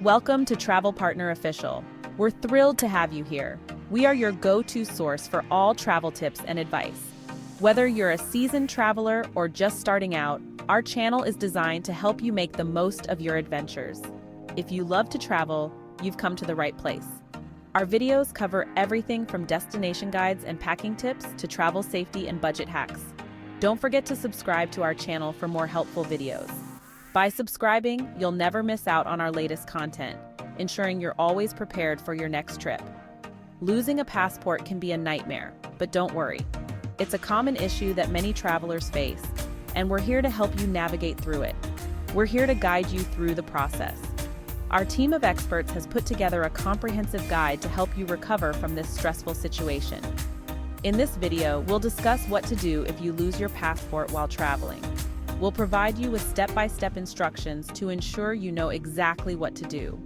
Welcome to TravelPartner Official. We're thrilled to have you here. We are your go-to source for all travel tips and advice. Whether you're a seasoned traveler or just starting out, our channel is designed to help you make the most of your adventures. If you love to travel, you've come to the right place. Our videos cover everything from destination guides and packing tips to travel safety and budget hacks. Don't forget to subscribe to our channel for more helpful videos. By subscribing, you'll never miss out on our latest content, ensuring you're always prepared for your next trip. Losing a passport can be a nightmare, but don't worry. It's a common issue that many travelers face, and we're here to help you navigate through it. We're here to guide you through the process. Our team of experts has put together a comprehensive guide to help you recover from this stressful situation. In this video, we'll discuss what to do if you lose your passport while traveling. We'll provide you with step-by-step instructions to ensure you know exactly what to do.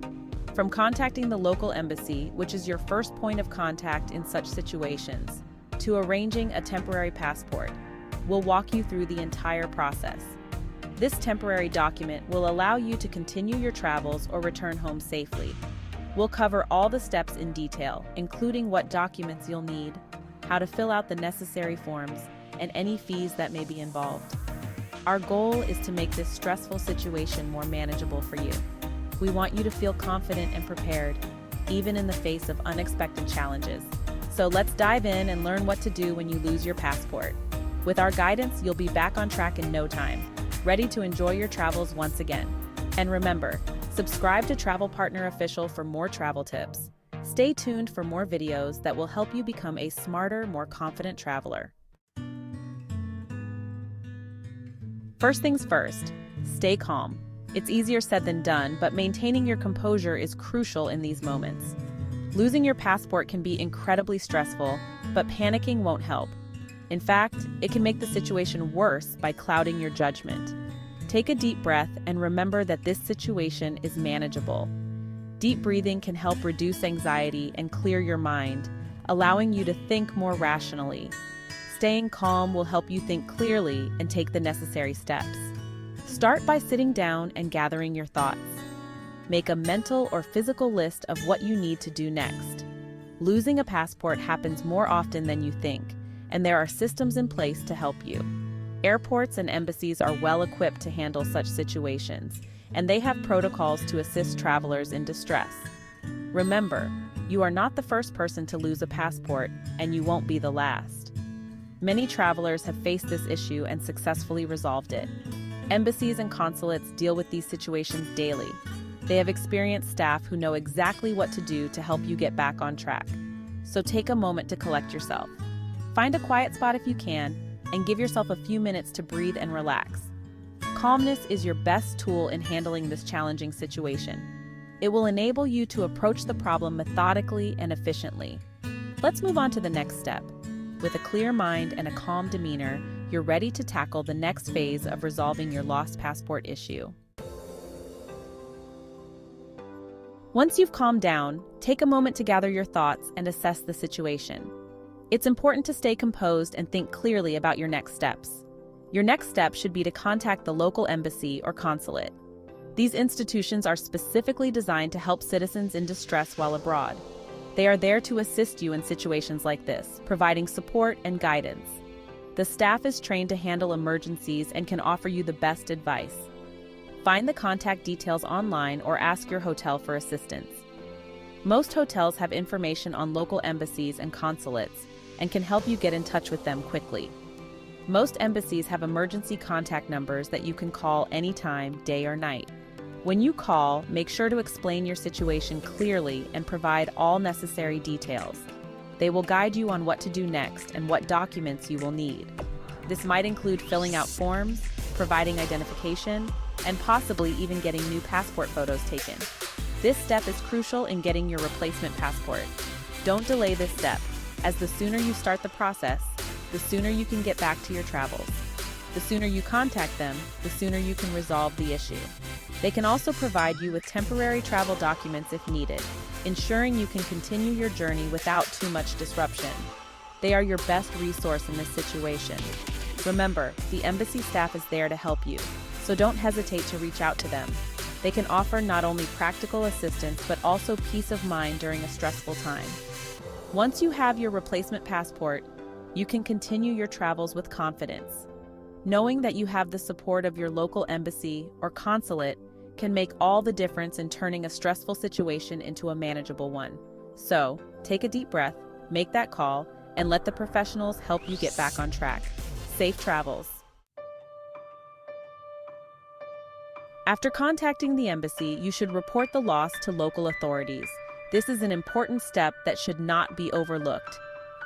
From contacting the local embassy, which is your first point of contact in such situations, to arranging a temporary passport, we'll walk you through the entire process. This temporary document will allow you to continue your travels or return home safely. We'll cover all the steps in detail, including what documents you'll need, how to fill out the necessary forms, and any fees that may be involved. Our goal is to make this stressful situation more manageable for you. We want you to feel confident and prepared, even in the face of unexpected challenges. So let's dive in and learn what to do when you lose your passport. With our guidance, you'll be back on track in no time, ready to enjoy your travels once again. And remember, subscribe to TravelPartner Official for more travel tips. Stay tuned for more videos that will help you become a smarter, more confident traveler. First things first, stay calm. It's easier said than done, but maintaining your composure is crucial in these moments. Losing your passport can be incredibly stressful, but panicking won't help. In fact, it can make the situation worse by clouding your judgment. Take a deep breath and remember that this situation is manageable. Deep breathing can help reduce anxiety and clear your mind, allowing you to think more rationally. Staying calm will help you think clearly and take the necessary steps. Start by sitting down and gathering your thoughts. Make a mental or physical list of what you need to do next. Losing a passport happens more often than you think, and there are systems in place to help you. Airports and embassies are well equipped to handle such situations, and they have protocols to assist travelers in distress. Remember, you are not the first person to lose a passport, and you won't be the last. Many travelers have faced this issue and successfully resolved it. Embassies and consulates deal with these situations daily. They have experienced staff who know exactly what to do to help you get back on track. So take a moment to collect yourself. Find a quiet spot if you can, and give yourself a few minutes to breathe and relax. Calmness is your best tool in handling this challenging situation. It will enable you to approach the problem methodically and efficiently. Let's move on to the next step. With a clear mind and a calm demeanor, you're ready to tackle the next phase of resolving your lost passport issue. Once you've calmed down, take a moment to gather your thoughts and assess the situation. It's important to stay composed and think clearly about your next steps. Your next step should be to contact the local embassy or consulate. These institutions are specifically designed to help citizens in distress while abroad. They are there to assist you in situations like this, providing support and guidance. The staff is trained to handle emergencies and can offer you the best advice. Find the contact details online or ask your hotel for assistance. Most hotels have information on local embassies and consulates and can help you get in touch with them quickly. Most embassies have emergency contact numbers that you can call anytime, day or night. When you call, make sure to explain your situation clearly and provide all necessary details. They will guide you on what to do next and what documents you will need. This might include filling out forms, providing identification, and possibly even getting new passport photos taken. This step is crucial in getting your replacement passport. Don't delay this step, as the sooner you start the process, the sooner you can get back to your travels. The sooner you contact them, the sooner you can resolve the issue. They can also provide you with temporary travel documents if needed, ensuring you can continue your journey without too much disruption. They are your best resource in this situation. Remember, the embassy staff is there to help you, so don't hesitate to reach out to them. They can offer not only practical assistance but also peace of mind during a stressful time. Once you have your replacement passport, you can continue your travels with confidence. Knowing that you have the support of your local embassy or consulate can make all the difference in turning a stressful situation into a manageable one. So, take a deep breath, make that call, and let the professionals help you get back on track. Safe travels. After contacting the embassy, you should report the loss to local authorities. This is an important step that should not be overlooked.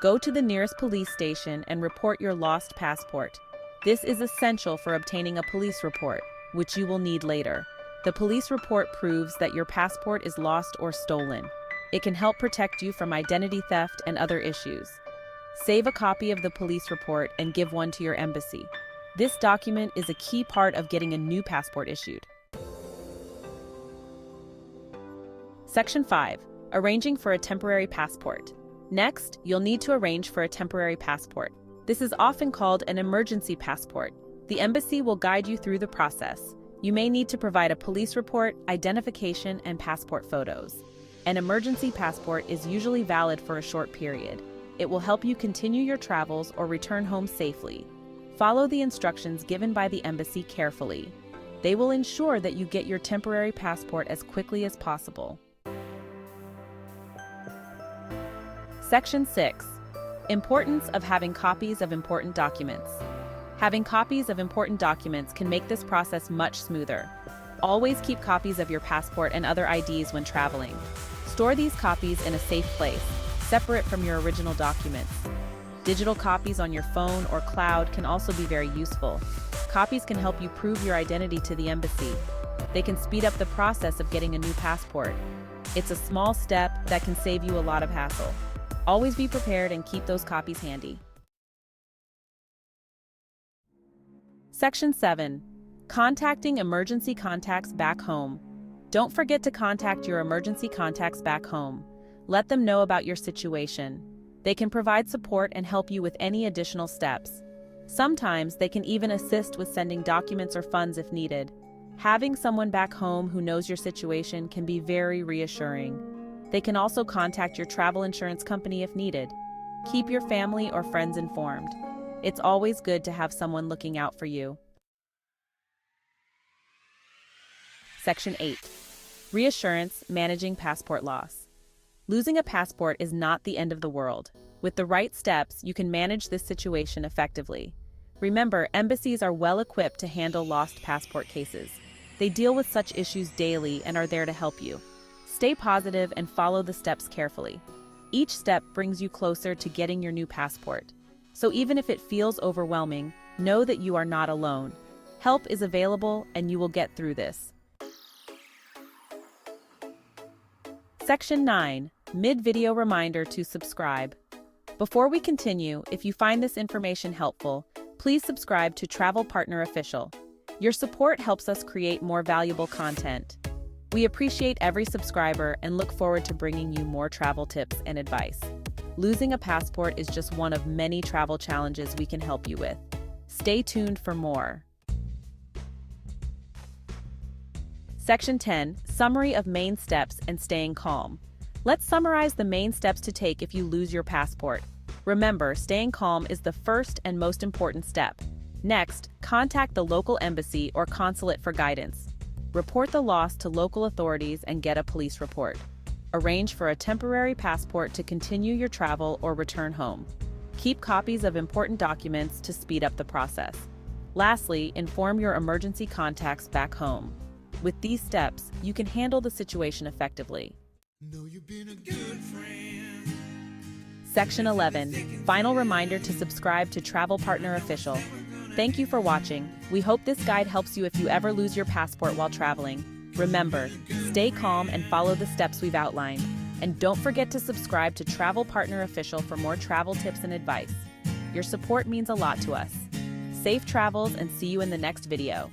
Go to the nearest police station and report your lost passport. This is essential for obtaining a police report, which you will need later. The police report proves that your passport is lost or stolen. It can help protect you from identity theft and other issues. Save a copy of the police report and give one to your embassy. This document is a key part of getting a new passport issued. Section 5. Arranging for a temporary passport. Next, you'll need to arrange for a temporary passport. This is often called an emergency passport. The embassy will guide you through the process. You may need to provide a police report, identification, and passport photos. An emergency passport is usually valid for a short period. It will help you continue your travels or return home safely. Follow the instructions given by the embassy carefully. They will ensure that you get your temporary passport as quickly as possible. Section 6. Importance of having copies of important documents. Having copies of important documents can make this process much smoother. Always keep copies of your passport and other IDs when traveling. Store these copies in a safe place, separate from your original documents. Digital copies on your phone or cloud can also be very useful. Copies can help you prove your identity to the embassy. They can speed up the process of getting a new passport. It's a small step that can save you a lot of hassle. Always be prepared and keep those copies handy. Section 7. Contacting emergency contacts back home. Don't forget to contact your emergency contacts back home. Let them know about your situation. They can provide support and help you with any additional steps. Sometimes they can even assist with sending documents or funds if needed. Having someone back home who knows your situation can be very reassuring. They can also contact your travel insurance company if needed. Keep your family or friends informed. It's always good to have someone looking out for you. Section 8. Reassurance, managing passport loss. Losing a passport is not the end of the world. With the right steps, you can manage this situation effectively. Remember, embassies are well equipped to handle lost passport cases. They deal with such issues daily and are there to help you. Stay positive and follow the steps carefully. Each step brings you closer to getting your new passport. So even if it feels overwhelming, know that you are not alone. Help is available and you will get through this. Section 9. Mid-video reminder to subscribe. Before we continue, if you find this information helpful, please subscribe to TravelPartner Official. Your support helps us create more valuable content. We appreciate every subscriber and look forward to bringing you more travel tips and advice. Losing a passport is just one of many travel challenges we can help you with. Stay tuned for more. Section 10. Summary of main steps and staying calm. Let's summarize the main steps to take if you lose your passport. Remember, staying calm is the first and most important step. Next, contact the local embassy or consulate for guidance. Report the loss to local authorities and get a police report. Arrange for a temporary passport to continue your travel or return home. Keep copies of important documents to speed up the process. Lastly, inform your emergency contacts back home. With these steps, you can handle the situation effectively. Know you've been a good friend. Section 11. Final reminder to subscribe to TravelPartner Official. Thank you for watching. We hope this guide helps you if you ever lose your passport while traveling. Remember, stay calm and follow the steps we've outlined. And don't forget to subscribe to TravelPartner Official for more travel tips and advice. Your support means a lot to us. Safe travels and see you in the next video.